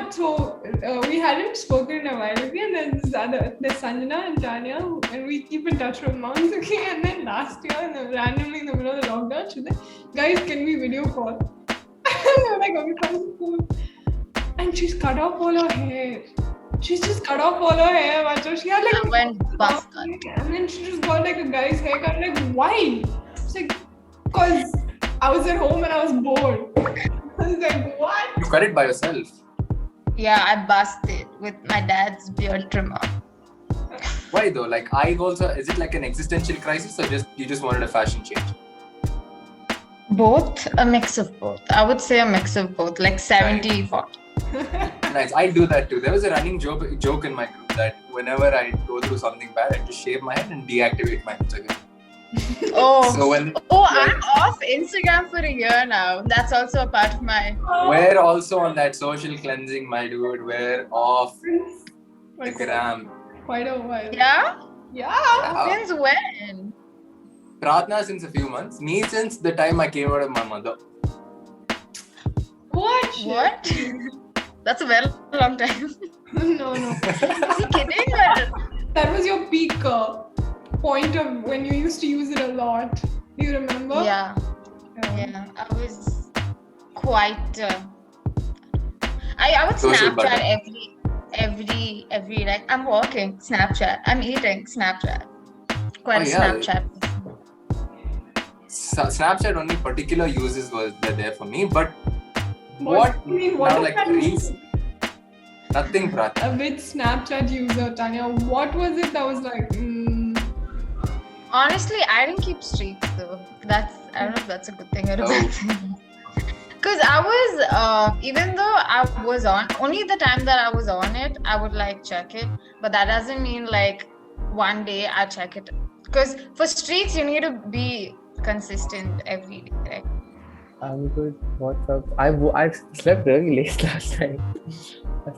what? So we hadn't spoken in a while, okay? And then there's Sanjana and Tanya, and we keep in touch from months, okay? And then last year, randomly in the middle of the lockdown, she said, guys, can we video call? And we were like, okay, fine, cool. And she's cut off all her hair. She's just cut off all her hair, macho. She had like I went buzz cut. And then she just got like a guy's haircut. Like, why? It's like, because I was at home and I was bored. I was like, what? You cut it by yourself? Yeah, I buzzed it with my dad's beard trimmer. Why though? Like, I also, is it like an existential crisis or you just wanted a fashion change? Both, a mix of both. I would say a mix of both, like 70-40. Nice. I do that too. There was a running joke in my group that whenever I go through something bad, I just shave my head and deactivate my hands again. Oh, so I'm off Instagram for a year now. That's also a part of my... We're also on that social cleansing, my dude. We're off the gram. Quite a while. Yeah? Yeah. Since when? Prarthana since a few months. Me since the time I came out of my mother. What? That's a very long time. No. Is he kidding? That was your peak point of when you used to use it a lot. Do you remember? Yeah. I was quite... I would Snapchat every like, I'm walking, Snapchat. I'm eating, Snapchat. Quite a Snapchat. Snapchat only particular uses were there for me, but what now like reels? Nothing, Prarthana. A bit Snapchat user, Tanya. What was it that was like? Honestly, I didn't keep streaks though. I don't know if that's a good thing or a bad thing. Because I was, even though I was on, only the time that I was on it, I would like check it. But that doesn't mean like one day I check it. Because for streaks, you need to be consistent every day, right? I'm good. What's up? I slept really late last night.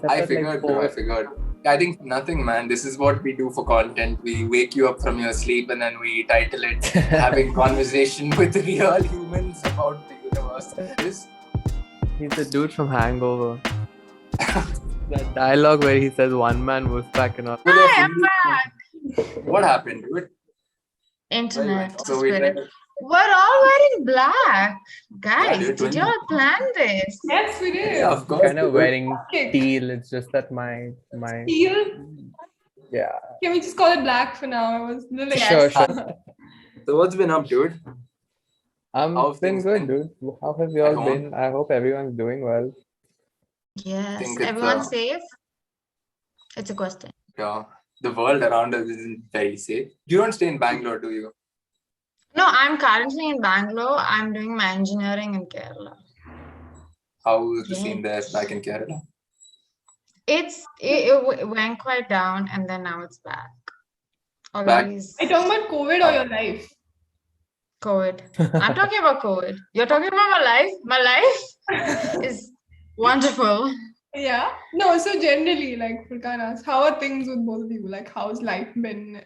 I figured. I think nothing, man. This is what we do for content. We wake you up from your sleep and then we title it having conversation with real humans about the universe. He's the dude from Hangover. That dialogue where he says one man wolf pack and all. Hi, I'm back. What happened, dude? Internet. So we're all wearing black. Guys, did y'all plan this? Yes, we did. Yeah, of course. Kind of wearing teal. It's just that my teal? Yeah. Can we just call it black for now? I was Sure. So what's been up, dude? How's been good, dude. How have you all been? I hope everyone's doing well. Yes. Everyone's safe? It's a question. Yeah. The world around us isn't very safe. You don't stay in Bangalore, do you? No, I'm currently in Bangalore. I'm doing my engineering in Kerala. How is the scene there back in Kerala? It went quite down and then now it's back. Are you talking about COVID or your life? COVID. I'm talking about COVID. You're talking about my life? My life is wonderful. Yeah. No, so generally, like Furqaan asked, how are things with both of you? Like, how's life been?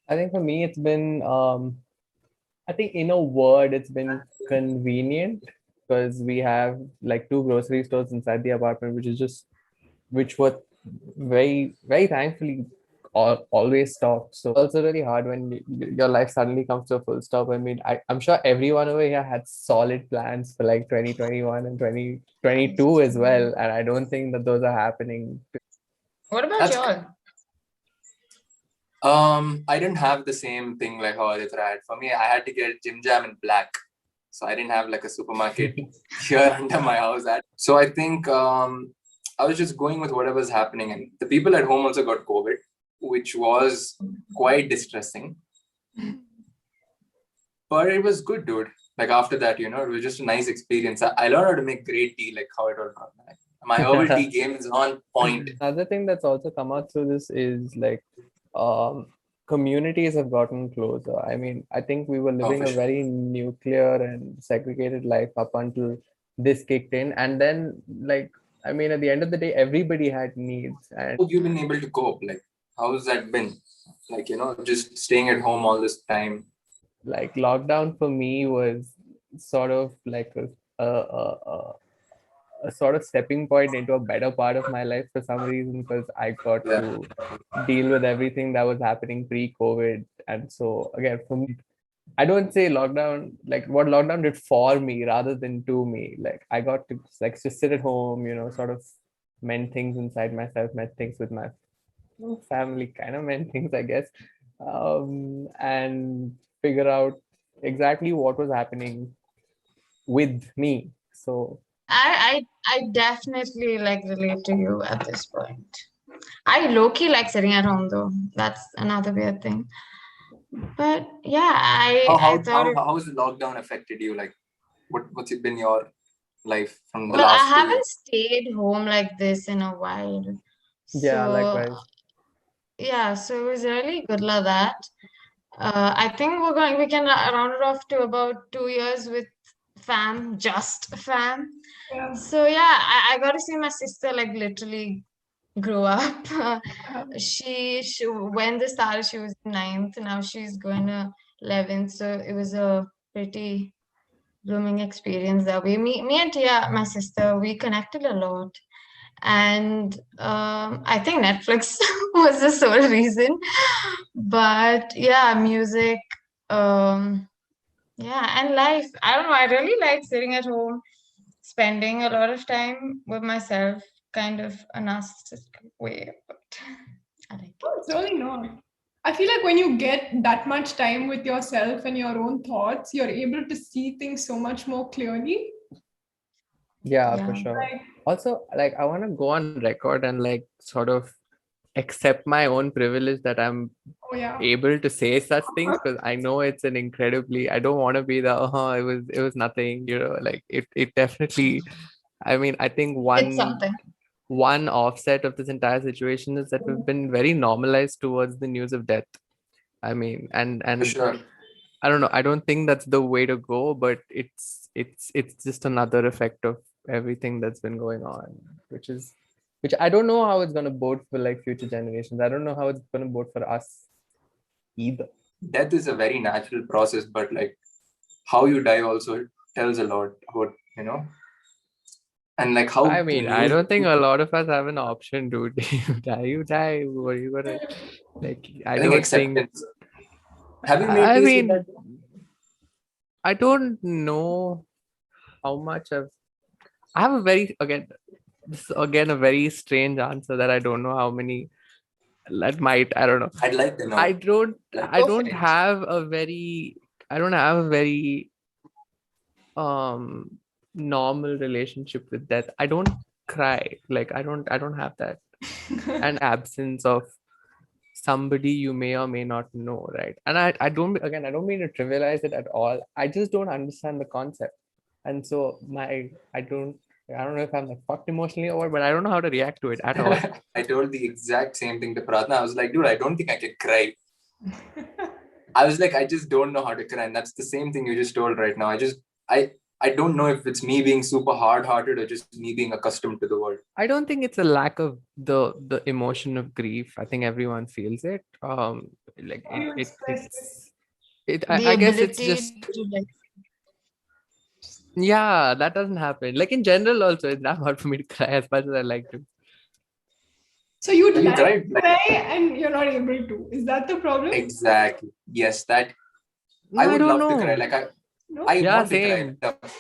I think for me, it's been, I think in a word, it's been convenient because we have like 2 grocery stores inside the apartment, which were very, very thankfully always stocked. So it's also really hard when your life suddenly comes to a full stop. I mean, I'm sure everyone over here had solid plans for like 2021 and 2022 as well. And I don't think that those are happening. What about y'all? I didn't have the same thing like how Aditya had. For me, I had to get Jim Jam in black. So I didn't have like a supermarket here under my house. So I think I was just going with whatever's happening. And the people at home also got COVID, which was quite distressing. But it was good, dude. Like after that, it was just a nice experience. I learned how to make great tea, like how it all happened. My herbal tea game is on point. Another thing that's also come out through this is like communities have gotten closer. I mean, I think we were living a very nuclear and segregated life up until this kicked in. And then, like, I mean, at the end of the day, everybody had needs. And how have you been able to cope? Like, how's that been? Like, just staying at home all this time. Like, lockdown for me was sort of like a sort of stepping point into a better part of my life for some reason, because I got to deal with everything that was happening pre-COVID. And so again, for me, I don't say lockdown, like what lockdown did for me rather than to me. Like I got to like just sit at home, sort of mend things inside myself, mend things with my family, kind of mend things, I guess, and figure out exactly what was happening with me. So I definitely like relate to you at this point. I low-key like sitting at home though. That's another weird thing. But yeah, I thought how has the lockdown affected you? Like, what's it been your life from the well, I last 2 years? haven't stayed home like this in a while. yeah, So likewise. yeah, so it was really good like that. I think we can round it off to about 2 years with fam, just fam. Yeah. So yeah, I got to see my sister like literally grow up. She when this started, she was in 9th. Now she's going to 11th. So it was a pretty blooming experience that way. Me and Tia, my sister, we connected a lot. And I think Netflix was the sole reason. But yeah, music, yeah, and life. I don't know. I really like sitting at home, spending a lot of time with myself, kind of a narcissistic way, but I like it. It's really not. I feel like when you get that much time with yourself and your own thoughts, you're able to see things so much more clearly. Yeah, Yeah. for sure. Like, Also, like I want to go on record and like sort of accept my own privilege that I'm oh yeah. able to say such things, because I know it's an incredibly, I don't want to be the it was nothing, like it definitely, I mean, I think It's something. one offset of this entire situation is that we've been very normalized towards the news of death. I mean, For and sure. I don't know, I don't think that's the way to go, but it's just another effect of everything that's been going on, which I don't know how it's going to bode for like future generations. I don't know how it's going to bode for us either. Death is a very natural process, but like how you die also tells a lot about, and like how I the mean, I news. don't think a lot of us have an option, dude. You die. What are you gonna like? I I think don't think. acceptance. Have you made I peace with mean, that? I don't know how much I have a very this is again a very strange answer that I don't know how many that might, I don't know. I'd like to know. I don't Perfect. have a very normal relationship with death. I don't cry. Like I don't have that. An absence of somebody you may or may not know, right? And I don't mean to trivialize it at all. I just don't understand the concept. And so I don't know if I'm like fucked emotionally or what, but I don't know how to react to it at all. I told the exact same thing to Prarthana. I was like, dude, I don't think I can cry. I was like, I just don't know how to cry. And that's the same thing you just told right now. I don't know if it's me being super hard-hearted or just me being accustomed to the world. I don't think it's a lack of the emotion of grief. I think everyone feels it. Like you it express it The I guess it's ability just, to like yeah, that doesn't happen. Like in general also, it's not hard for me to cry as much as I like to. So you'd Have you like cried? to cry and you're not able to. Is that the problem? Exactly. Yes, that No, I would don't love to know. cry. Like No? I Yeah, want same. to cry.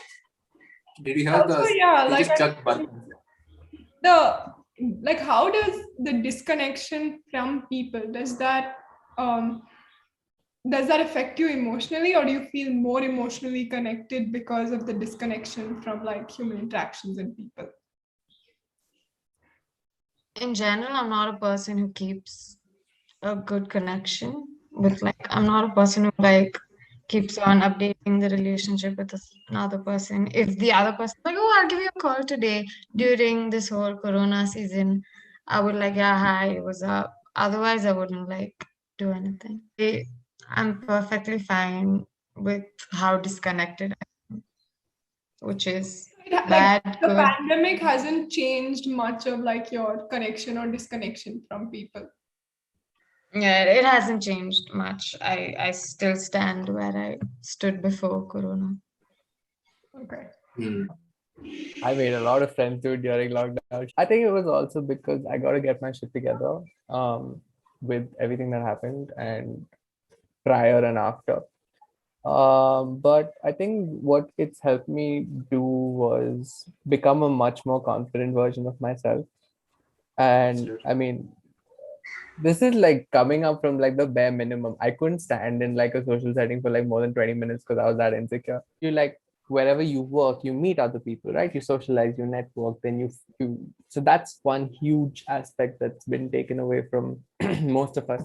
Did you hear Also, yeah, they like just chucked buttons. How does the disconnection from people, does that affect you emotionally, or do you feel more emotionally connected because of the disconnection from like human interactions and people? in general, I'm not a person who keeps a good connection with like I'm not a person who like keeps on updating the relationship with another person. If the other person like, oh, I'll give you a call today during this whole Corona season, I would like, yeah, hi, what's up? Otherwise, I wouldn't like do anything. I'm perfectly fine with how disconnected I am, which is Like bad, the good. pandemic hasn't changed much of like your connection or disconnection from people. Yeah, it hasn't changed much. I still stand where I stood before Corona. Okay. I made a lot of friends dude during lockdown. I think it was also because I got to get my shit together with everything that happened and prior and after. But I think what it's helped me do was become a much more confident version of myself. And Absolutely. I mean, this is like coming up from like the bare minimum. I couldn't stand in like a social setting for like more than 20 minutes because I was that insecure. You like wherever you work, you meet other people, right? You socialize, you network, then you so that's one huge aspect that's been taken away from most of us.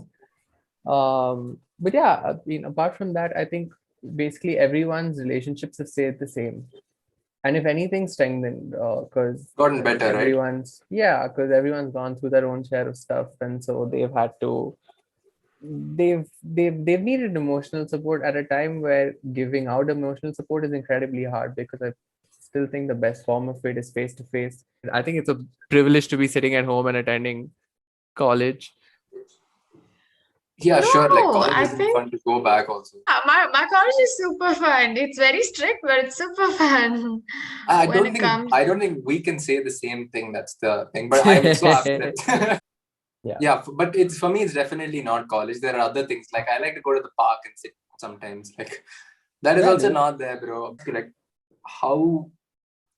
But yeah, I mean, apart from that, I think basically everyone's relationships have stayed the same, and if anything strengthened, because Gotten better, right? everyone's gone through their own share of stuff, and so they've had to they've needed emotional support at a time where giving out emotional support is incredibly hard, because I still think the best form of it is face to face. I think it's a privilege to be sitting at home and attending college. Yeah, sure. Like No, college I has been think fun to go back also. my college is super fun. It's very strict, but it's super fun when it comes. I don't think we can say the same thing. That's the thing. But I also have that. Yeah. Yeah, but it's for me. It's definitely not college. There are other things. Like I like to go to the park and sit sometimes. Like that is Yeah, also dude. not there, bro. Like how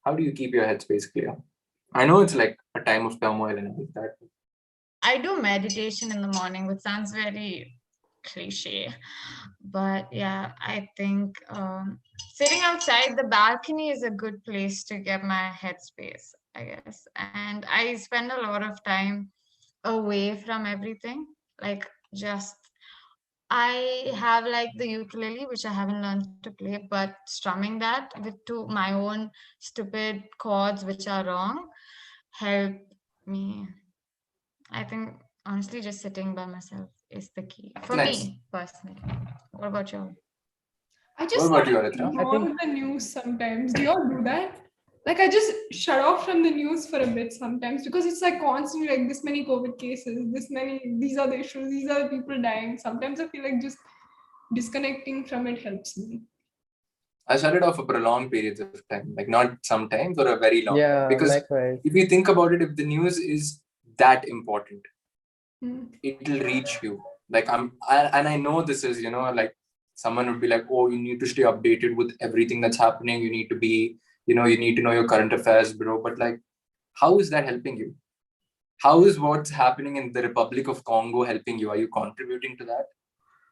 how do you keep your headspace clear? I know it's like a time of turmoil and all that. I do meditation in the morning, which sounds very cliche, but yeah, I think sitting outside the balcony is a good place to get my headspace, I guess. And I spend a lot of time away from everything, like just I have like the ukulele, which I haven't learned to play, but strumming that with my own stupid chords, which are wrong, help me. I think honestly, just sitting by myself is the key for Nice. me personally. What about you? I What just about sort you, of Aritra? I think ignore the news sometimes. Do you all do that? Like I just shut off from the news for a bit sometimes because it's like constantly like this many COVID cases, this many, these are the issues, these are the people dying. Sometimes I feel like just disconnecting from it helps me. I shut it off for prolonged periods of time, like not sometimes or a very long time. yeah, Because likewise. if you think about it, if the news is that important, Hmm. it'll reach you. Like and I know this is, like someone would be like, oh, you need to stay updated with everything that's happening. You need to be, you need to know your current affairs, bro. But like, how is that helping you? How is what's happening in the Republic of Congo helping you? Are you contributing to that?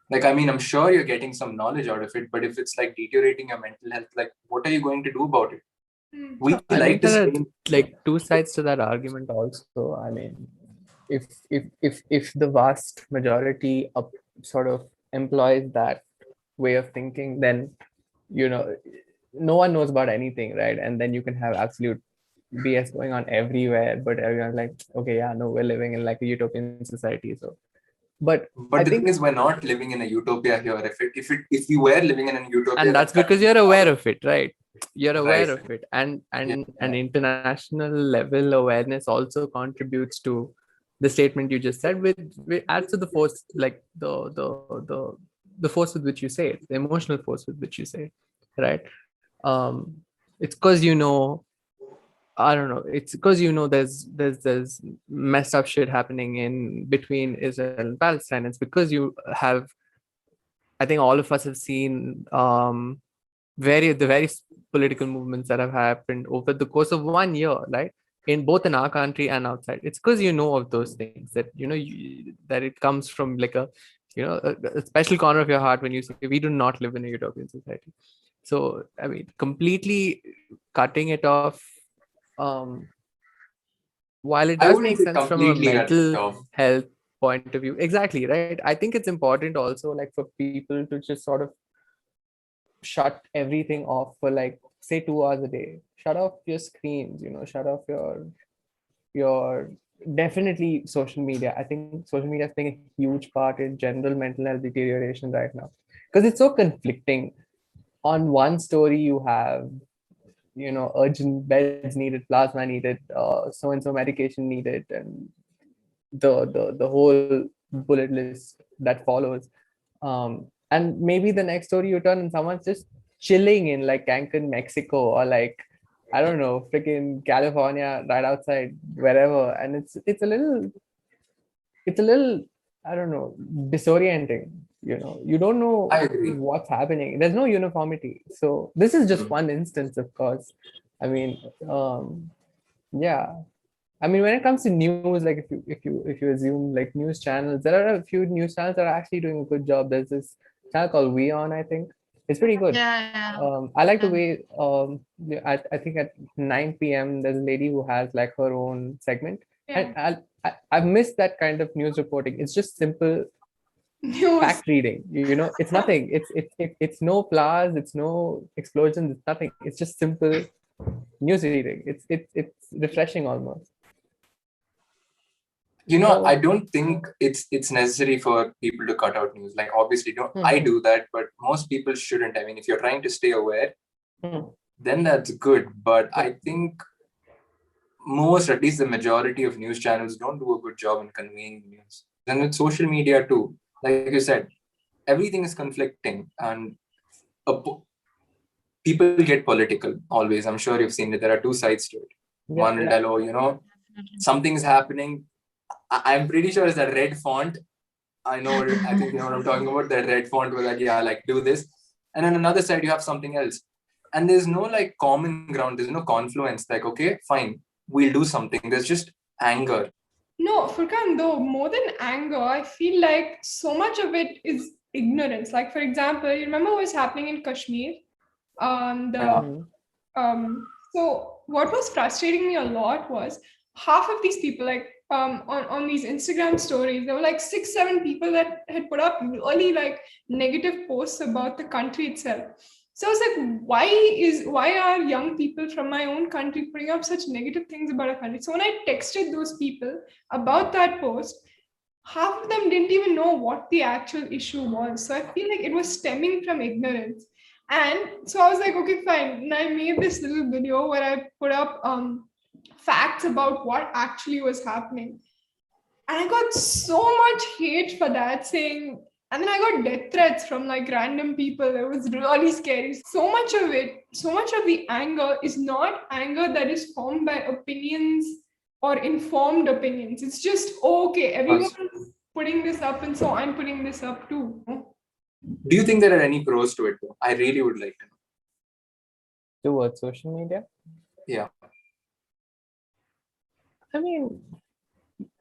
Like, I mean, I'm sure you're getting some knowledge out of it, but if it's like deteriorating your mental health, like, what are you going to do about it? Hmm. We I like think to there are say, like two sides to that argument also. I mean, if the vast majority of sort of employs that way of thinking, then you know no one knows about anything, right? And then you can have absolute BS going on everywhere, but everyone's like, okay, yeah, no, we're living in like a utopian society. So, but I but the thing think, is, we're not living in a utopia here. If we were living in a utopia, and then that's because you're aware of it, right? You're right. aware of it, and Yeah. an international level awareness also contributes to the statement you just said, with adds to the force, like the force with which you say it, the emotional force with which you say it, right? um it's because I don't know. It's because there's messed up shit happening in between Israel and Palestine. It's because you have, I think all of us have seen the various political movements that have happened over the course of 1 year, right? In both in our country and outside. It's because you know of those things that that it comes from like a special corner of your heart when you say we do not live in a utopian society. So I mean, completely cutting it off. Um, while it I does wouldn't make say sense from a completely cut it mental off. health point of view, exactly, right? I think it's important also, like, for people to just sort of shut everything off for, like, say 2 hours a day. Shut off your screens, shut off your definitely social media. I think social media is playing a huge part in general mental health deterioration right now, because it's so conflicting. On one story you have urgent beds needed, plasma needed, so and so medication needed, and the whole bullet list that follows. And maybe the next story you turn and someone's just chilling in like Cancun, Mexico, or like I don't know, freaking California, right outside, wherever, and it's a little, I don't know, disorienting. You don't know I agree. what's happening. There's no uniformity. So this is just one instance, of course. I mean, yeah. I mean, when it comes to news, like if you assume like news channels, there are a few news channels that are actually doing a good job. There's this channel called Gyaan, I think. It's pretty good. Yeah. I like the way I think at 9 p.m. there's a lady who has like her own segment, Yeah. and I've missed that kind of news reporting. It's just simple News. fact reading. It's nothing. It's no flowers. It's no explosions. It's nothing. It's just simple news reading. It's refreshing almost. I don't think it's necessary for people to cut out news. Like, obviously, I do that, but most people shouldn't. I mean, if you're trying to stay aware, then that's good. But I think at least the majority of news channels don't do a good job in conveying news. And with social media too, like you said, everything is conflicting, and people get political always. I'm sure you've seen it. There are two sides to it. Yeah, One will tell, something's happening. I'm pretty sure it's that red font. I think you know what I'm talking about. That red font where like do this. And on another side, you have something else. And there's no like common ground. There's no confluence. Like, okay, fine, we'll do something. There's just anger. No, Furqaan, though, more than anger, I feel like so much of it is ignorance. Like, for example, you remember what was happening in Kashmir? So what was frustrating me a lot was half of these people, like on these Instagram stories, there were like 6-7 people that had put up really like negative posts about the country itself. So I was like, why are young people from my own country putting up such negative things about our country? So when I texted those people about that post, half of them didn't even know what the actual issue was. So I feel like it was stemming from ignorance. And so I was like, okay, fine. And I made this little video where I put up facts about what actually was happening. And I got so much hate for that, saying, and then I got death threats from like random people. It was really scary. So much of the anger is not anger that is formed by opinions or informed opinions. It's just, okay, everyone's putting this up, and so I'm putting this up too. Do you think there are any pros to it though? I really would like to know. Towards social media? Yeah. I mean,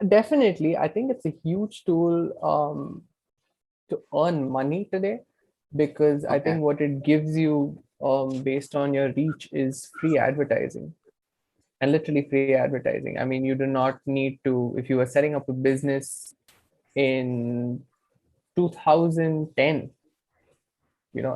definitely. I think it's a huge tool to earn money today, because I think what it gives you based on your reach is free advertising, and literally free advertising. I mean, you do not need to, if you were setting up a business in 2010,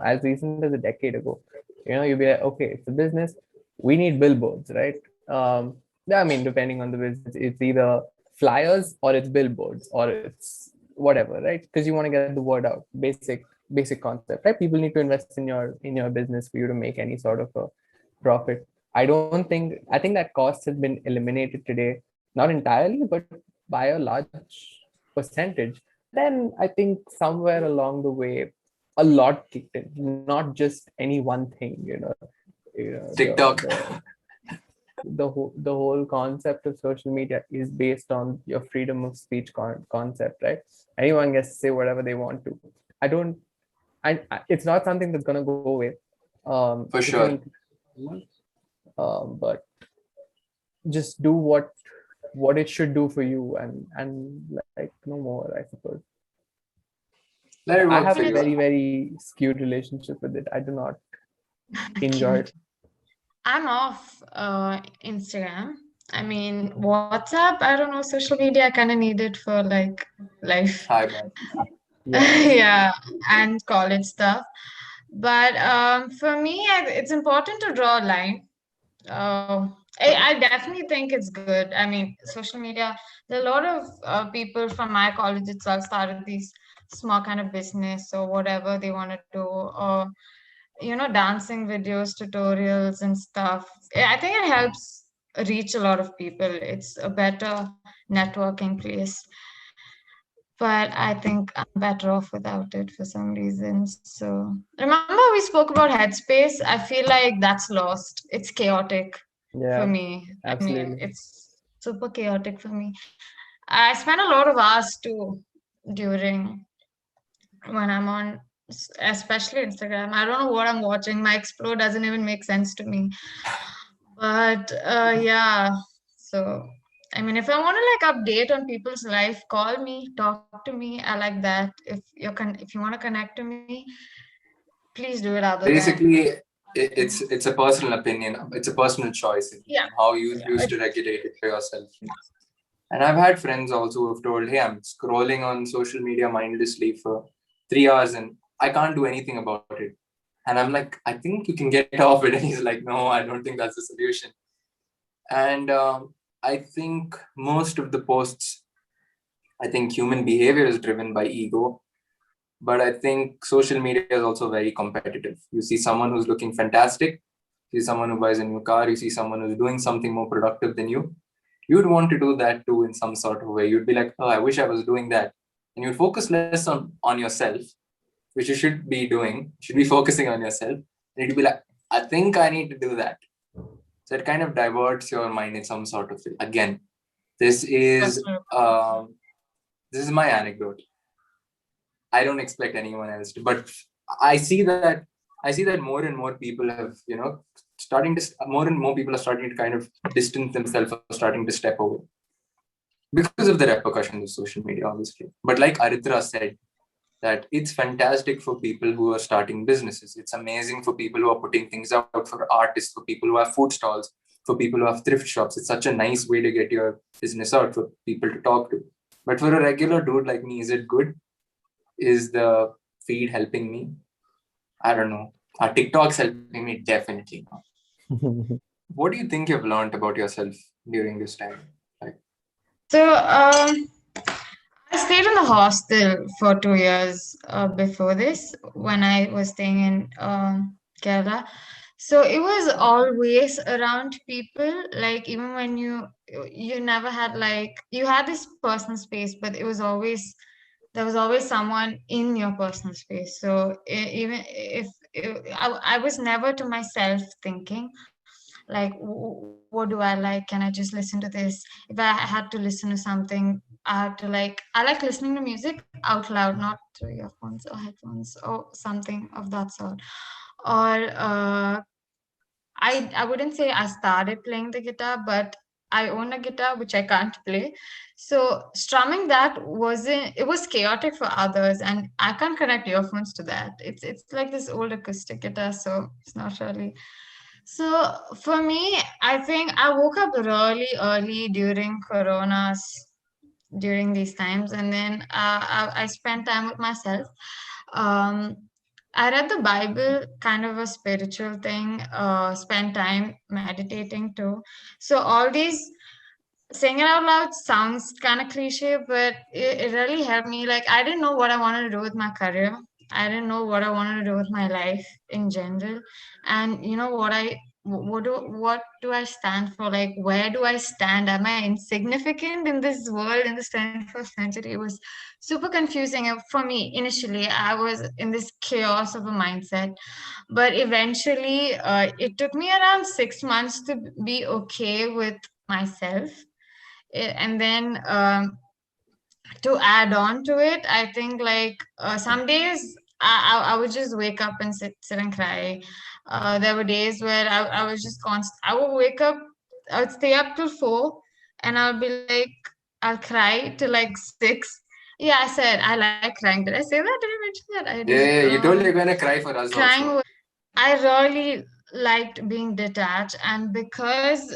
as recent as a decade ago, you'd be like, okay, it's a business, we need billboards, right? I mean, depending on the business, it's either flyers or it's billboards or it's whatever, right? Because you want to get the word out. Basic concept, right? People need to invest in your business for you to make any sort of a profit. I think that cost has been eliminated today, not entirely, but by a large percentage. Then I think somewhere along the way, a lot kicked in, not just any one thing, TikTok. The whole concept of social media is based on your freedom of speech concept, right? Anyone gets to say whatever they want to. It's not something that's going to go away. For sure. But just do what it should do for you, and like no more, I suppose. I have a very, very skewed relationship with it. I do not enjoy it. I'm off Instagram. I mean, WhatsApp, I don't know, social media, I kind of need it for like life. Hi, man. Yeah, and college stuff. But for me, it's important to draw a line. I definitely think it's good. I mean, social media, there are a lot of people from my college itself started these small kind of business or whatever they want to do, or dancing videos, tutorials and stuff. I think it helps reach a lot of people. It's a better networking place. But I think I'm better off without it for some reason. So remember we spoke about Headspace? I feel like that's lost. It's chaotic. Yeah, for me. I mean, absolutely. it's super chaotic for me. I spend a lot of hours too during when I'm on, especially Instagram. I don't know what I'm watching. My explore doesn't even make sense to me. But yeah, so I mean, if I want to like update on people's life, call me, talk to me. I like that. If you want to connect to me, please do it. Other than Basically, it's a personal opinion. It's a personal choice. yeah, How you yeah, choose to regulate it for yourself. And I've had friends also who have told, hey, I'm scrolling on social media mindlessly for 3 hours and I can't do anything about it. And I'm like, I think you can get off it. And he's like, no, I don't think that's the solution. And I think most of the posts, I think human behavior is driven by ego. But I think social media is also very competitive. You see someone who's looking fantastic, you see someone who buys a new car, you see someone who's doing something more productive than you. You'd want to do that too in some sort of way. You'd be like, oh, I wish I was doing that. And you'd focus less on yourself, which you should be doing. You should be focusing on yourself. And you'd be like, I think I need to do that. So it kind of diverts your mind in some sort of way. Again, this is um, this is my anecdote. I don't expect anyone else to, but I see that more and more people have, more and more people are starting to kind of distance themselves or starting to step away because of the repercussions of social media, obviously. But like Aritra said, that it's fantastic for people who are starting businesses. It's amazing for people who are putting things out, for artists, for people who have food stalls, for people who have thrift shops. It's such a nice way to get your business out for people to talk to. But for a regular dude like me, is it good? Is the feed helping me? I don't know. TikTok's helping me definitely not. What do you think you've learned about yourself during this time? Like, so I stayed in the hostel for 2 years before this when I was staying in Kerala. So it was always around people. Like even when you never had like you had this personal space, but it was always there was always someone in your personal space. So even if I was never to myself thinking like what do I like? Can I just listen to this? If I had to listen to something, I had to like I like listening to music out loud, not through earphones or headphones or something of that sort. Or I wouldn't say I started playing the guitar, but I own a guitar which I can't play. So strumming that wasn't it was chaotic for others, and I can't connect earphones to that. It's like this old acoustic guitar, so it's not really. So for me, I think I woke up really early during Corona's during these times, and then I spent time with myself. Um, I read the Bible, kind of a spiritual thing. Spend time meditating too. So all these saying it out loud sounds kind of cliche, but it really helped me. Like I didn't know what I wanted to do with my career. I didn't know what I wanted to do with my life in general. And you know what do I stand for? Like where do I stand? Am I insignificant in this world in this 21st century? It was super confusing for me initially. I was in this chaos of a mindset, but eventually it took me around 6 months to be okay with myself. And then to add on to it, I think like some days I would just wake up and sit and cry. There were days where I was just constant. I would wake up, I would stay up till 4, and I would be like, I'll cry till like 6. Yeah, I said I like crying. Did I say that? Did I mention that? I did. yeah, you told you're gonna cry for us Crying also. I really liked being detached, and because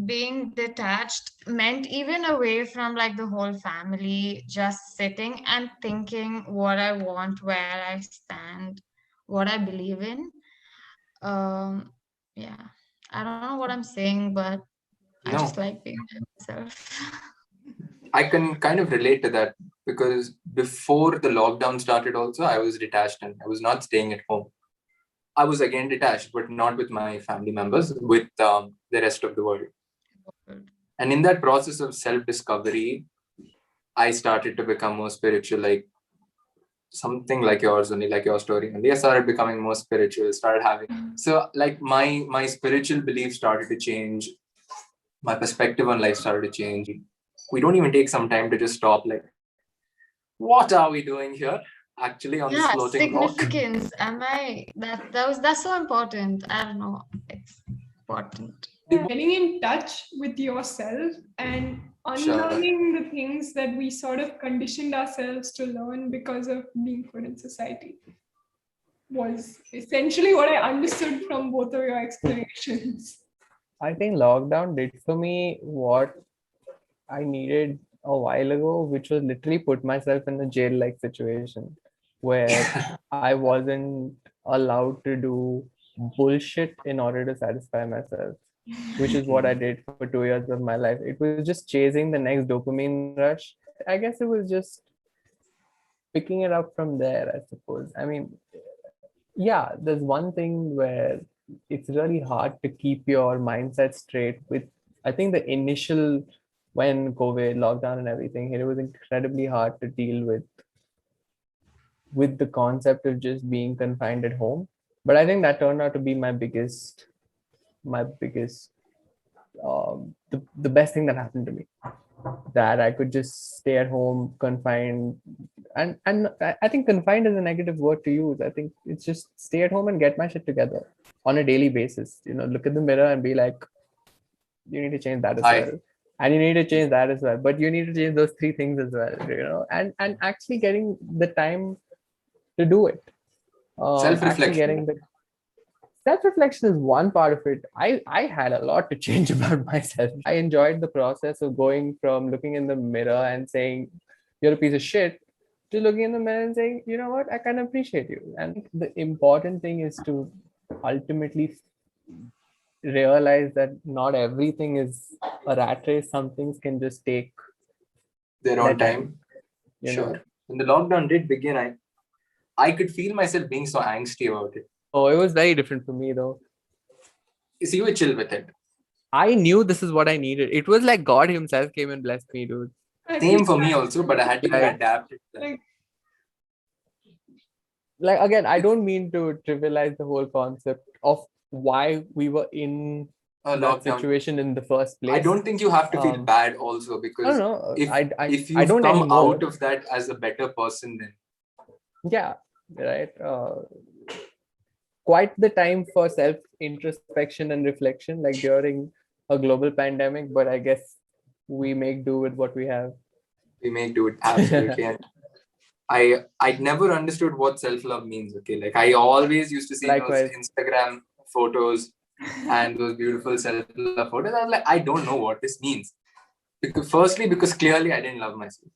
being detached meant even away from like the whole family, just sitting and thinking what I want, where I stand, what I believe in. Um, yeah, I don't know what I'm saying, but I just No, like being myself. I can kind of relate to that because before the lockdown started, also, I was detached and I was not staying at home. I was again detached, but not with my family members, with the rest of the world. And in that process of self discovery, I started to become more spiritual. Like something like yours only, like your story only. I started becoming more spiritual, started having, so like my spiritual beliefs started to change. My perspective on life started to change. We don't even take some time to just stop, like, what are we doing here actually on this floating rock? Significance. That's so important. I don't know. It's important. Getting in touch with yourself and unlearning the things that we sort of conditioned ourselves to learn because of being put in society was essentially what I understood from both of your explanations. I think lockdown did for me what I needed a while ago, which was literally put myself in a jail-like situation where I wasn't allowed to do bullshit in order to satisfy myself, which is what I did for 2 years of my life. It was just chasing the next dopamine rush. I guess it was just picking it up from there, I suppose. I mean, yeah, there's one thing where it's really hard to keep your mindset straight with, I think the initial, when COVID lockdown and everything hit, it was incredibly hard to deal with the concept of just being confined at home. But I think that turned out to be my biggest the best thing that happened to me, that I could just stay at home confined. And I think confined is a negative word to use. I think it's just stay at home and get my shit together on a daily basis. Look at the mirror and be like, you need to change that as well, and you need to change that as well, but you need to change those three things as well, and actually getting the time to do it. Self-reflection. Self-reflection is one part of it. I had a lot to change about myself. I enjoyed the process of going from looking in the mirror and saying, you're a piece of shit, to looking in the mirror and saying, you know what, I can appreciate you. And the important thing is to ultimately realize that not everything is a rat race. Some things can just take their own time. Sure. When the lockdown did begin, I could feel myself being so angsty about it. Oh, it was very different for me though. So you were chill with it. I knew this is what I needed. It was like God himself came and blessed me, dude. Same for me also, but I had to adapt it. Like again, I don't mean to trivialize the whole concept of why we were in that situation in the first place. I don't think you have to feel bad also, because I don't know. If you come anymore. Out of that as a better person, then yeah, right. Quite the time for self-introspection and reflection, like during a global pandemic, but I guess we make do with what we have. We make do it, absolutely. And I never understood what self-love means. Okay, like I always used to see those Instagram photos and those beautiful self-love photos. I was like, I don't know what this means. Because clearly I didn't love myself.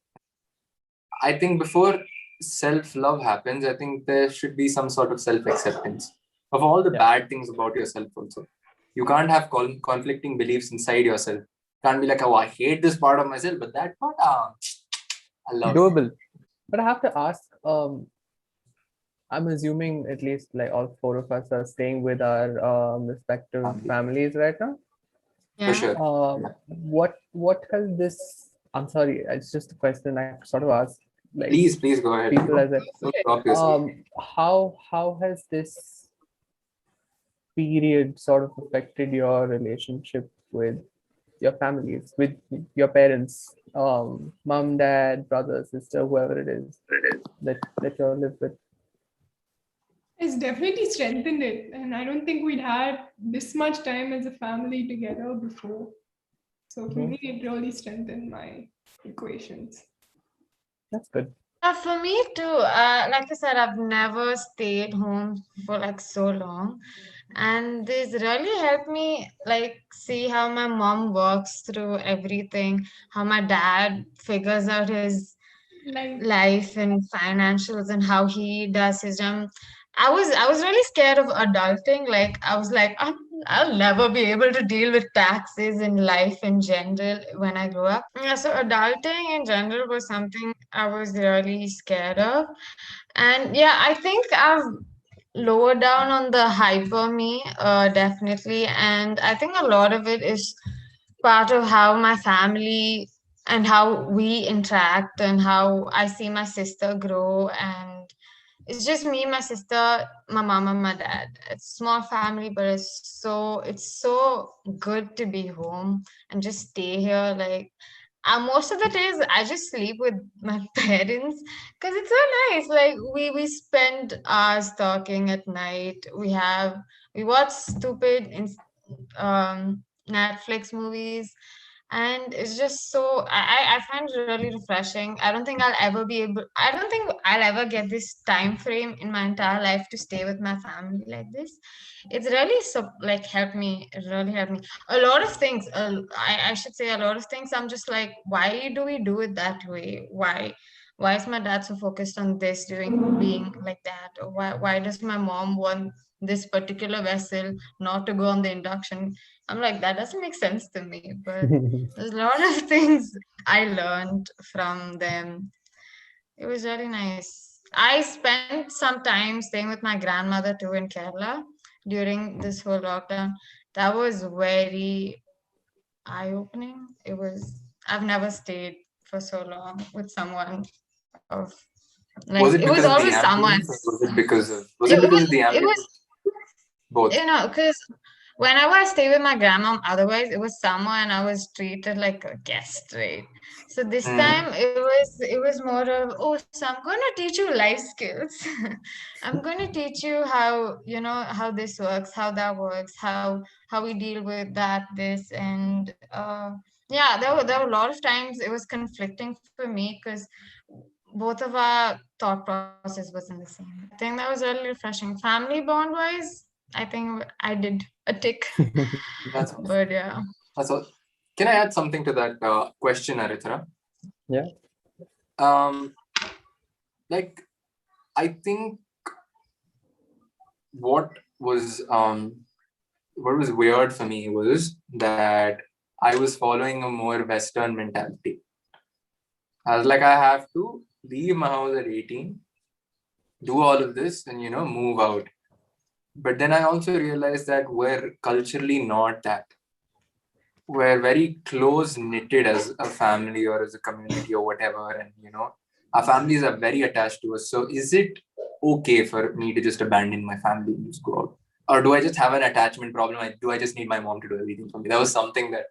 I think before self-love happens, I think there should be some sort of self-acceptance of all the bad things about yourself also. You can't have conflicting beliefs inside yourself. You can't be like, oh, I hate this part of myself, but that part, I love doable. It. But I have to ask, I'm assuming at least like all four of us are staying with our respective families right now. Yeah. For sure. What has this, I'm sorry, it's just a question I sort of asked. Like, please go ahead. People as how has this period sort of affected your relationship with your families, with your parents, mom, dad, brother, sister, whoever it is that you all live with? It's definitely strengthened it, and I don't think we'd had this much time as a family together before. So for me, it really strengthened my equations. That's good. For me too, like I said, I've never stayed home for like so long, and this really helped me like see how my mom works through everything, how my dad figures out his life and financials, and how he does his I was really scared of adulting. Like I was like, I'll never be able to deal with taxes in life in general when I grew up. Yeah, so adulting in general was something I was really scared of. And yeah, I think I've lowered down on the hyper me, definitely. And I think a lot of it is part of how my family and how we interact and how I see my sister grow. And it's just me, my sister, my mom, and my dad. It's a small family, but it's so good to be home and just stay here. Like, most of the days I just sleep with my parents because it's so nice. Like, we spend hours talking at night. We watch stupid Netflix movies, and it's just so I find it really refreshing. I don't think I'll ever get this time frame in my entire life to stay with my family like this. It's really like helped me. It really helped me. A lot of things. I should say a lot of things. I'm just like, why do we do it that way? Why is my dad so focused on this doing being like that? Or why does my mom want this particular vessel not to go on the induction? I'm like, that doesn't make sense to me. But there's a lot of things I learned from them. It was really nice. I spent some time staying with my grandmother too in Kerala during this whole lockdown. That was very eye-opening. I've never stayed for so long with someone of like, Was it it was because of the always someone. ambience, or was It, it it because was, of the it ambience? was, Both. because whenever I stay with my grandmom, otherwise it was summer and I was treated like a guest, right? So this Hmm. time it was more of, oh, so I'm gonna teach you life skills. I'm gonna teach you how, how this works, how that works, how we deal with that, this, and yeah, there were a lot of times it was conflicting for me because both of our thought process wasn't the same. I think that was really refreshing. Family bond wise, I think I did a tick. That's all. But yeah. That's all. Can I add something to that question, Arithra? Yeah. Like, I think what was weird for me was that I was following a more Western mentality. I was like, I have to leave my house at 18, do all of this, and move out. But then I also realized that we're culturally not that. We're very close knitted as a family or as a community or whatever, and our families are very attached to us. So is it okay for me to just abandon my family and just go out, or do I just have an attachment problem? Do I just need my mom to do everything for me? That was something that,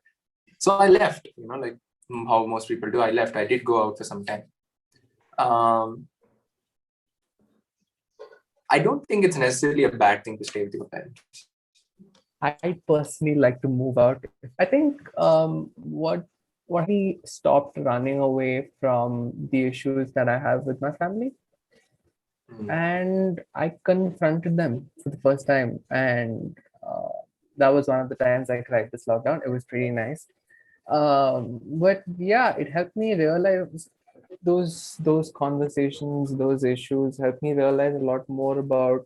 so I left, like how most people do. I left. I did go out for some time. I don't think it's necessarily a bad thing to stay with your parents. I personally like to move out. I think what he stopped running away from the issues that I have with my family, and I confronted them for the first time, and that was one of the times I cried this lockdown. It was pretty nice. But yeah, it helped me realize those conversations, those issues helped me realize a lot more about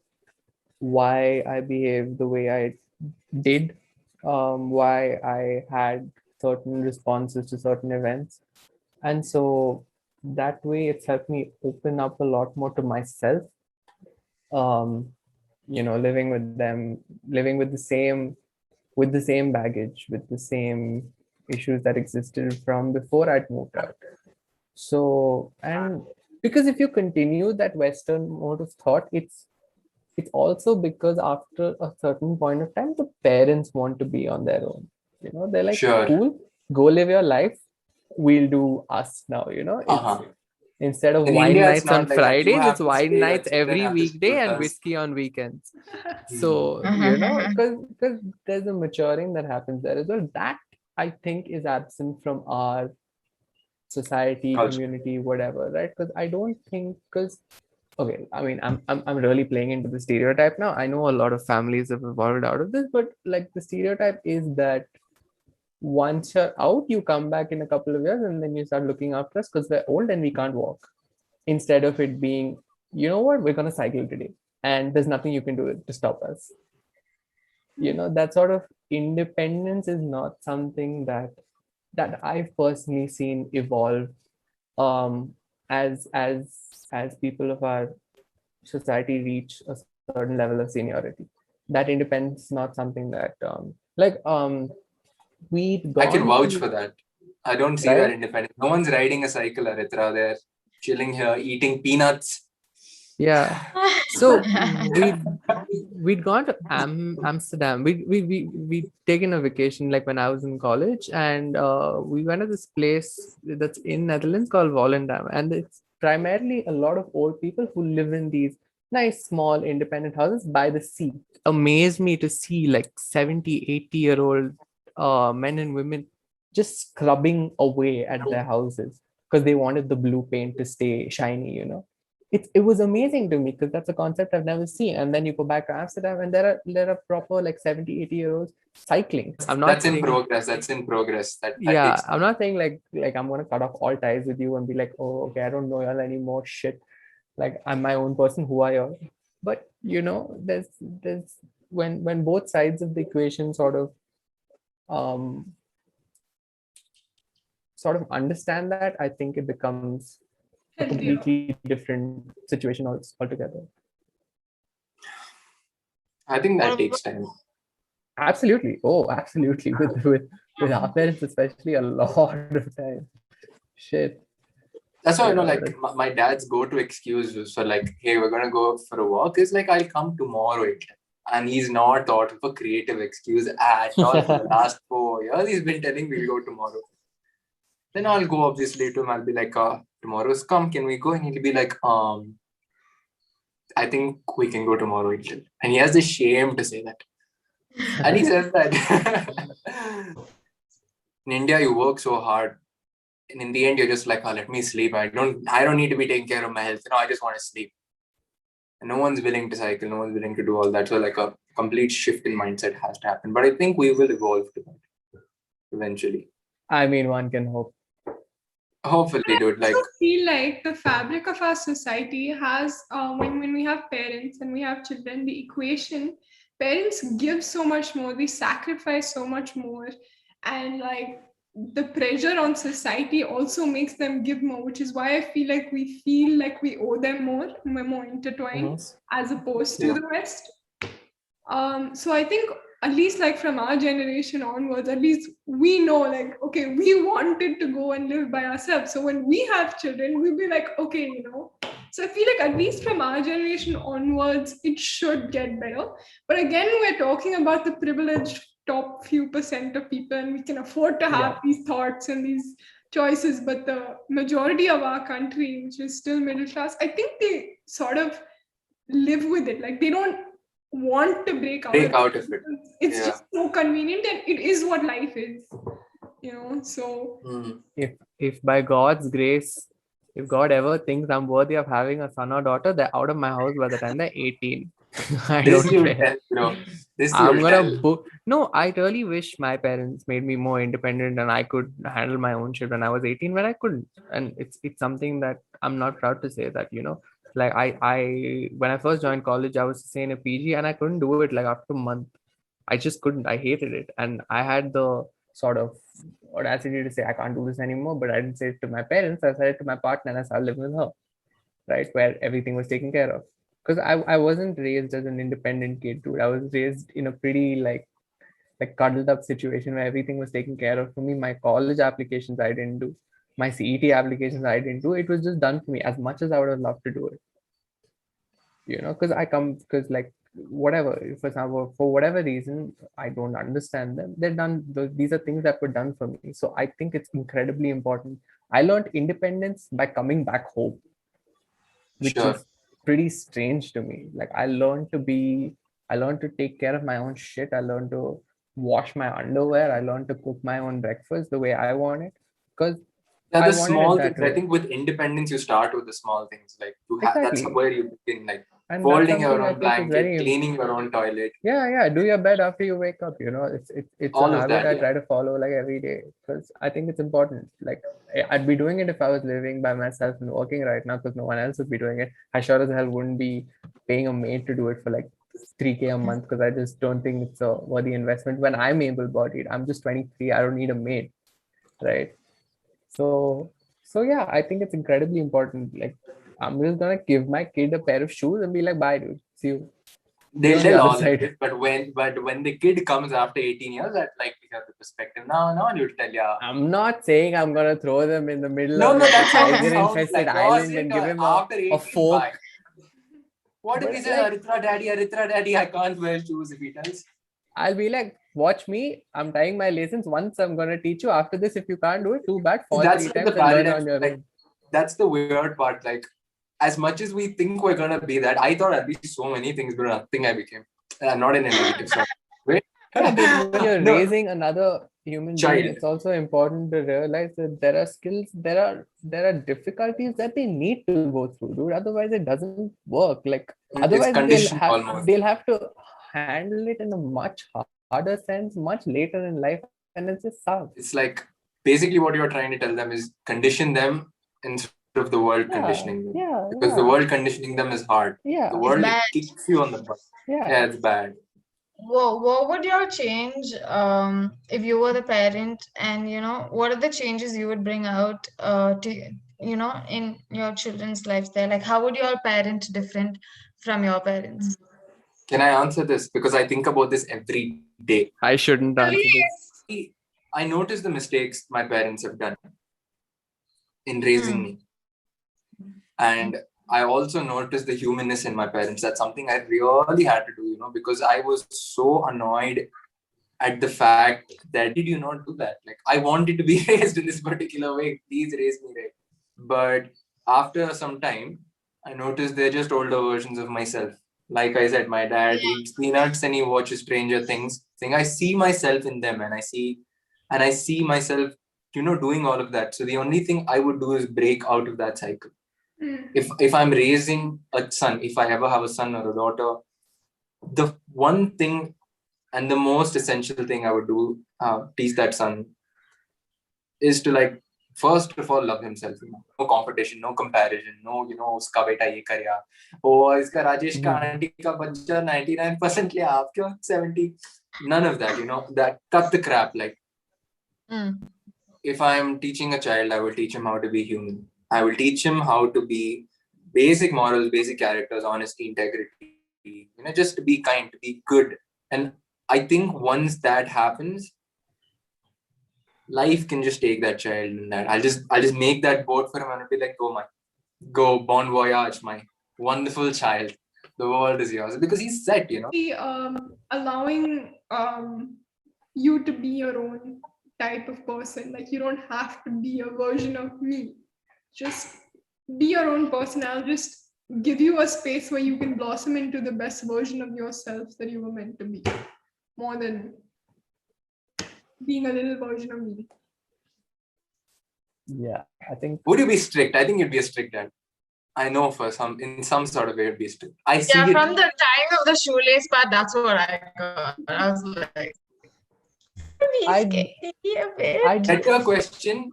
why I behaved the way I did, why I had certain responses to certain events. And so that way it's helped me open up a lot more to myself. Living with them, living with the same baggage, with the same issues that existed from before I'd moved out. So, and because if you continue that Western mode of thought, it's also because after a certain point of time, the parents want to be on their own. They're like, Sure. cool, go live your life. We'll do us now. It's instead of In wine India, it's nights on not like that. You Fridays, have it's to wine stay, your nights children every have to weekday stay with and us. whiskey on weekends. So, because there's a maturing that happens there as well. That I think is absent from our society, Culture. community, whatever, right? Because I don't think, because okay, I mean, I'm really playing into the stereotype now. I know a lot of families have evolved out of this, but like the stereotype is that once you're out, you come back in a couple of years and then you start looking after us because we're old and we can't walk. Instead of it being, you know what, we're gonna cycle today, and there's nothing you can do to stop us. That sort of independence is not something that I've personally seen evolve as people of our society reach a certain level of seniority. That independence is not something that we've I can gone vouch through. for that. I don't see that independence. No one's riding a cycle, Aritra. They're chilling here, eating peanuts. Yeah. So we'd gone to Amsterdam. We'd taken a vacation like when I was in college, and we went to this place that's in Netherlands called Volendam, and it's primarily a lot of old people who live in these nice small independent houses by the sea. Amazed me to see like 70, 80-year-old men and women just scrubbing away at their houses because they wanted the blue paint to stay shiny, you know. It was amazing to me because that's a concept I've never seen. And then you go back to Amsterdam and there are proper like 70, 80-year-olds cycling. That's in progress. That's in progress. That Yeah, takes I'm not saying like I'm gonna cut off all ties with you and be like, oh, okay, I don't know y'all anymore. Shit. Like I'm my own person, who are you? But you know, there's when both sides of the equation um sort of understand that, I think it becomes a completely different situation altogether. I think that takes time. Absolutely. Oh, absolutely. With our parents, especially, a lot of time. Shit. That's why, you know, like my dad's go-to excuse was for like, hey, we're gonna go for a walk. Is like, I'll come tomorrow. And he's not thought of a creative excuse at all for the last 4 years. He's been telling we'll go tomorrow. Then I'll go obviously to him. I'll be like, tomorrow's come. Can we go? And he'll be like, I think we can go tomorrow. And he has the shame to say that. And he says that in India, you work so hard. And in the end, you're just like, let me sleep. I don't need to be taking care of my health. No, I just want to sleep. And no one's willing to cycle. No one's willing to do all that. So like a complete shift in mindset has to happen. But I think we will evolve to that eventually. I mean, one can hope. Hopefully, dude. Like, I feel like the fabric of our society has, when we have parents and we have children, the equation, parents give so much more, they sacrifice so much more, and like the pressure on society also makes them give more, which is why I feel like we owe them more. We're more intertwined as opposed to the West. So I think at least like from our generation onwards, at least we know like, okay, we wanted to go and live by ourselves. So when we have children, we'll be like, okay, you know. So I feel like at least from our generation onwards, it should get better. But again, we're talking about the privileged top few percent of people, and we can afford to have these thoughts and these choices. But the majority of our country, which is still middle class, I think they sort of live with it. Like they don't want to break out of it. It's just so convenient, and it is what life is, you know. So if by God's grace, if God ever thinks I'm worthy of having a son or daughter, they're out of my house by the time they're 18. I don't care. I'm gonna book. No, I really wish my parents made me more independent and I could handle my own shit when I was 18, when I couldn't. And it's something that I'm not proud to say that, you know. Like I when I first joined college, I was staying in a PG and I couldn't do it like after a month. I just couldn't. I hated it. And I had the sort of audacity to say I can't do this anymore, but I didn't say it to my parents. I said it to my partner and I started living with her, right? Where everything was taken care of. Because I wasn't raised as an independent kid, dude. I was raised in a pretty like cuddled up situation where everything was taken care of for me. My college applications I didn't do. My CET applications I didn't do. It was just done for me, as much as I would have loved to do it. You know, because like whatever, for example, for whatever reason, I don't understand them. They're done. These are things that were done for me. So I think it's incredibly important. I learned independence by coming back home, which is pretty strange to me. Like I learned to take care of my own shit. I learned to wash my underwear. I learned to cook my own breakfast the way I want it. Because the small things. I think with independence, you start with the small things. Like that's where you begin. Like folding your own blanket, cleaning your own toilet. Yeah. Do your bed after you wake up. You know, it's all a habit I try to follow like every day because I think it's important. Like I'd be doing it if I was living by myself and working right now because no one else would be doing it. I sure as hell wouldn't be paying a maid to do it for like 3K a month because I just don't think it's a worthy investment when I'm able-bodied. I'm just 23. I don't need a maid, right? So yeah, I think it's incredibly important. Like I'm just gonna give my kid a pair of shoes and be like, bye, dude. See you. They'll on the tell other all of side. it, but when the kid comes after 18 years, that like we have the perspective. Now you'll tell, yeah. I'm not saying I'm gonna throw them in the middle No, of no, like a that's how it sounds tiger-infested like. You're island saying and give him after a 18, fork. bye. What if he But says, like, Aritra daddy, I can't wear shoes if he tells? I'll be like, watch me. I'm tying my license. Once I'm gonna teach you. After this, if you can't do it, too bad. Fall That's 3 like the times and learn paradigm. on your Like, own. that's the weird part. Like, as much as we think we're gonna be that, I thought I'd be so many things, but nothing I became. Not in a negative sort. Wait. Yeah, but when you're No, raising another human being, child. it's also important to realize that there are skills, there are difficulties that they need to go through, dude. Otherwise, it doesn't work. Like It's otherwise, conditioned almost. they'll have to handle it in a much harder sense, much later in life, and it just sucks. It's like basically what you're trying to tell them is condition them instead of the world Yeah, conditioning them. yeah, Because the yeah, world conditioning them is hard. yeah, The world bad. kicks you on the butt. yeah. Yeah, it's bad. What would you change if you were the parent, and what are the changes you would bring out to in your children's lifestyle? Like, how would your parent different from your parents? Can I answer this? Because I think about this every day. I shouldn't answer this. Please. I notice the mistakes my parents have done in raising me. And I also noticed the humanness in my parents. That's something I really had to do, because I was so annoyed at the fact that did you not do that? Like I wanted to be raised in this particular way. Please raise me right. But after some time, I noticed they're just older versions of myself. Like I said, my dad eats peanuts and he watches Stranger Things. I see myself in them, and I see myself, doing all of that. So the only thing I would do is break out of that cycle. If I'm raising a son, if I ever have a son or a daughter, the one thing and the most essential thing I would do, teach that son, is to like first of all love himself. No competition, no comparison, no uska beta ye karya, iska Rajesh ka auntie ka bachcha 99% liya, aap kyun 70? None of that. That cut the crap. Like if I'm teaching a child, I will teach him how to be human. I will teach him how to be basic morals, basic characters, honesty, integrity. Just to be kind, to be good. And I think once that happens, life can just take that child, and that I'll just make that boat for him, and I'll be like, go, bon voyage, my wonderful child. The world is yours, because he's set. Allowing you to be your own type of person. Like you don't have to be a version of me. Just be your own person. I'll just give you a space where you can blossom into the best version of yourself that you were meant to be, more than being a little version of me. Yeah, I think. Would you be strict? I think you'd be a strict dad. I know in some sort of way it'd be strict. I see Yeah, it. from the time of the shoelace part, that's what I got. I was like, I get a question.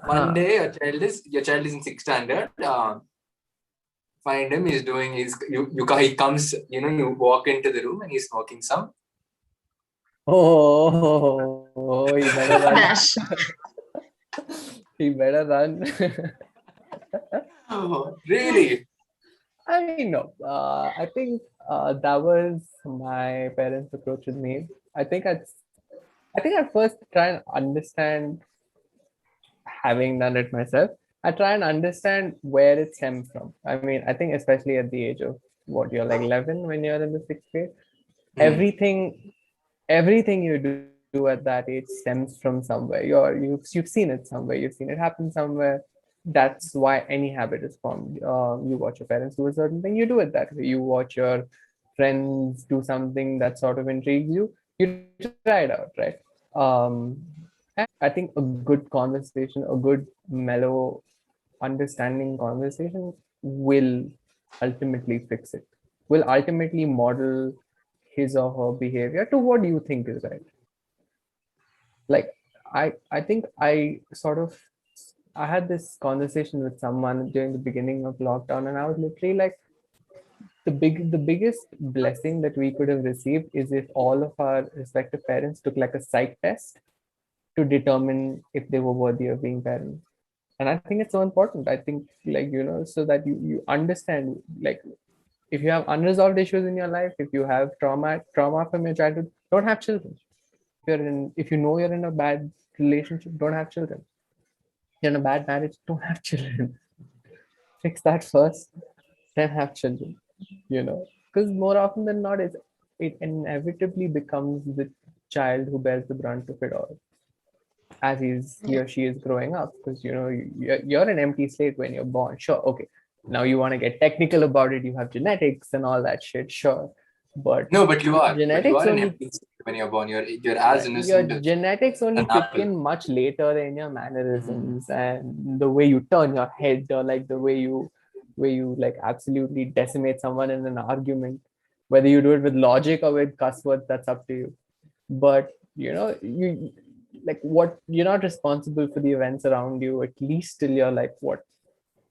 One day your child is in 6th standard. Find him. He's doing he comes. You walk into the room and he's smoking some. Oh, you better run. Dash. He better run. Oh, really? I mean, no. I think that was my parents' approach with me. I think at first try and understand, having done it myself, I try and understand where it stems from. I mean, I think especially at the age of what you're like 11 when you're in the 6th grade, everything you do at that age stems from somewhere. You've seen it somewhere. You've seen it happen somewhere. That's why any habit is formed. You watch your parents do a certain thing, you do it that way. You watch your friends do something that sort of intrigues you, you try it out, right? And I think a good conversation, a good mellow, understanding conversation will ultimately fix it. Will ultimately model his or her behavior to what you think is right. Like I think I had this conversation with someone during the beginning of lockdown, and I was literally like, the biggest blessing that we could have received is if all of our respective parents took like a psych test to determine if they were worthy of being parents. And I think it's so important. I think, like, so that you understand, like, If you have unresolved issues in your life, if you have trauma from your childhood, don't have children. If you know you're in a bad relationship, don't have children. You're in a bad marriage, don't have children. Fix that first, then have children. Because more often than not, it inevitably becomes the child who bears the brunt of it all as he or she is growing up. Because you're an empty slate when you're born. Sure, okay. Now you want to get technical about it. You have genetics and all that shit. Sure, but no, but you are. Genetics But you are only, an empty slate when you're born. You're as your innocent as genetics only an kick apple. in much later in your mannerisms and the way you turn your head, or like the way you like absolutely decimate someone in an argument. Whether you do it with logic or with cuss words, that's up to you. But you like what you're not responsible for the events around you, at least till you're like what,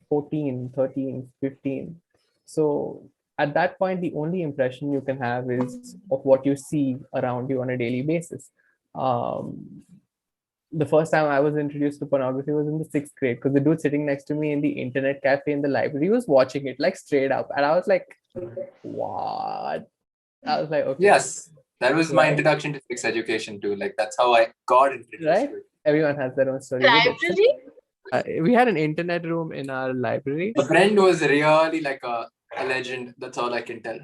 14, 13, 15. So at that point, the only impression you can have is of what you see around you on a daily basis. Um, the first time I was introduced to pornography was in the 6th grade, because the dude sitting next to me in the internet cafe in the library was watching it like straight up. And I was like, what? I was like, okay. Yes, that was my Right. introduction to sex education too. Like that's how I got introduced Right? to it. Everyone has their own story with it. Library? We had an internet room in our library. The friend was really like a legend. That's all I can tell.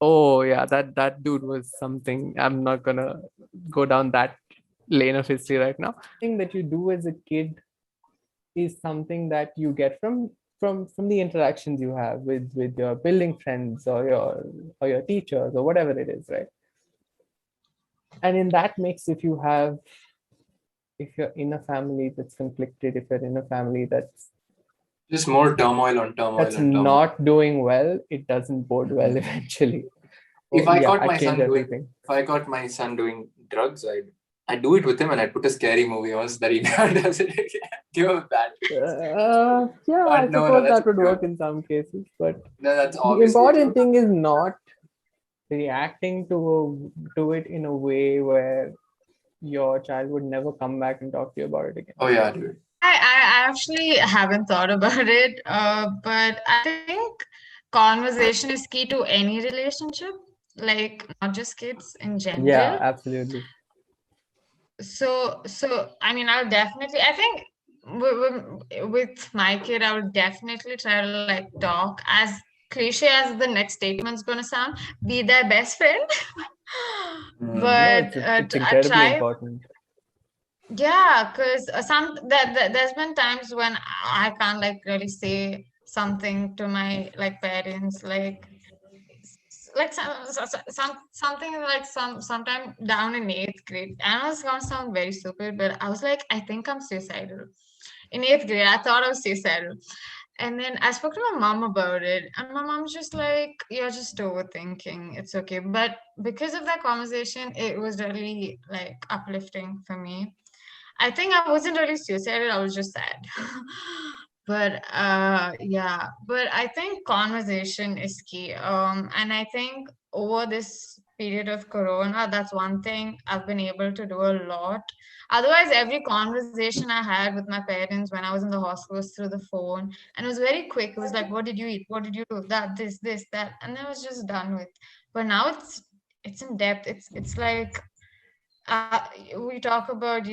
Oh yeah, that dude was something. I'm not gonna go down that lane of history right now. Thing that you do as a kid is something that you get from the interactions you have with your building friends or your teachers or whatever it is, right? And in that mix, if you're in a family that's conflicted, if you're in a family that's More turmoil on turmoil that's on turmoil. not doing well, it doesn't bode well eventually. If I caught I'd change everything. if I caught my son doing drugs, I'd do it with him and I'd put a scary movie once that he never does it again. Give him a bad. Yeah, I no, suppose that's that would good. work in some cases, but No, that's the obviously important thing is not reacting to it in a way where your child would never come back and talk to you about it again. Oh yeah, dude. I actually haven't thought about it, but I think conversation is key to any relationship, like not just kids in general. Yeah, absolutely. So I mean, I'll definitely, I think with my kid, I would definitely try to like talk, as cliche as the next statement's gonna sound, be their best friend. No, But it's I incredibly try. important. Yeah, because there's been times when I can't like really say something to my like parents, like something like sometime down in 8th grade. And I was gonna sound very stupid, but I was like, I think I'm suicidal. In 8th grade, I thought I was suicidal. And then I spoke to my mom about it, and my mom's just like, you're just overthinking. It's okay. But because of that conversation, it was really like uplifting for me. I think I wasn't really suicidal, I was just sad. But yeah, but I think conversation is key. And I think over this period of corona, that's one thing I've been able to do a lot. Otherwise, every conversation I had with my parents when I was in the hospital was through the phone, and it was very quick. It was like, what did you eat? What did you do? That, this, that, and then it was just done with. But now it's in depth. It's like uh, we talk about,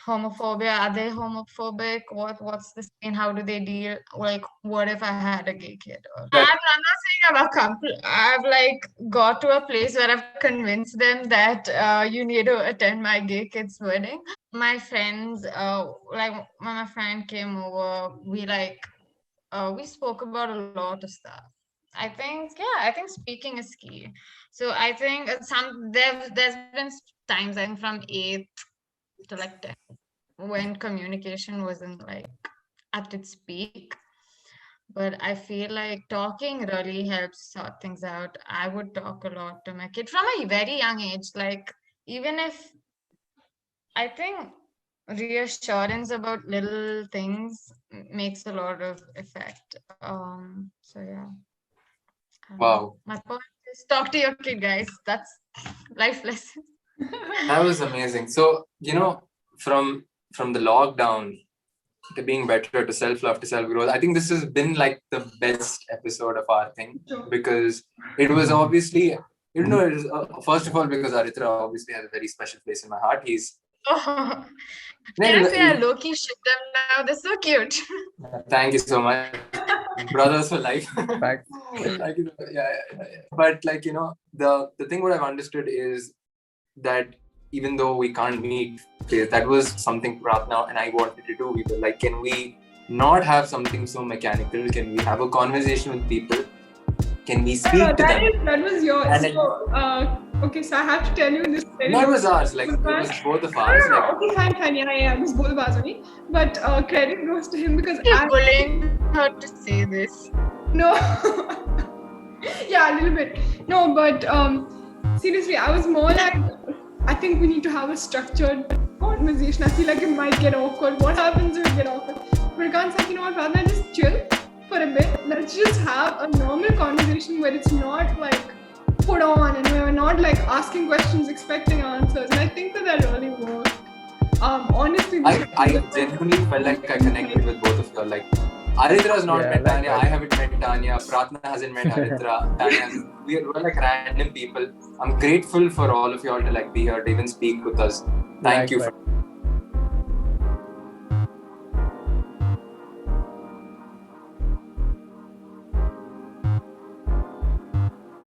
homophobia. Are they homophobic? What's the scene? How do they deal? Like, what if I had a gay kid? I'm not saying I've like got to a place where I've convinced them that you need to attend my gay kid's wedding. My friends, like when my friend came over, we spoke about a lot of stuff. I think speaking is key. So I think there's been times, I think, from 8th to like 10th, when communication wasn't like at its peak. But I feel like talking really helps sort things out. I would talk a lot to my kid from a very young age. Like, even if I think reassurance about little things makes a lot of effect. So yeah. Wow. My point is, talk to your kid, guys. That's life lesson. That was amazing. So, from the lockdown, to being better, to self-love, to self-growth. I think this has been like the best episode of our thing because it was obviously, it is, first of all, because Aritra obviously has a very special place in my heart. He's Seriously, I low-key ship them now. They're so cute. Thank you so much. Brothers for life. Fact. Like, But like, the thing what I've understood is that even though we can't meet, that was something Prarthana and I wanted to do. We were like, can we not have something so mechanical? Can we have a conversation with people? Can we speak to them? That was yours. Okay, so I have to tell you this. No, it was ours. Like, it was both of ours. No, okay, fine. Yeah. It was both of us only. But credit goes to him because You're bullying her to say this. No. Yeah, a little bit. No, but seriously, I was more like, I think we need to have a structured conversation. I feel like it might get awkward. What happens if it get awkward? Furqaan's like, you know what, rather than just chill for a bit, let's just have a normal conversation where it's not like put on and we're not like asking questions, expecting answers. And I think that really worked. Honestly, I genuinely felt like I connected with both of you. Like, Aritra has not met Tanya, I haven't met Tanya, Prarthana hasn't met Aritra, Tanya, we're like random people. I'm grateful for all of you all to like be here to even speak with us. Thank you for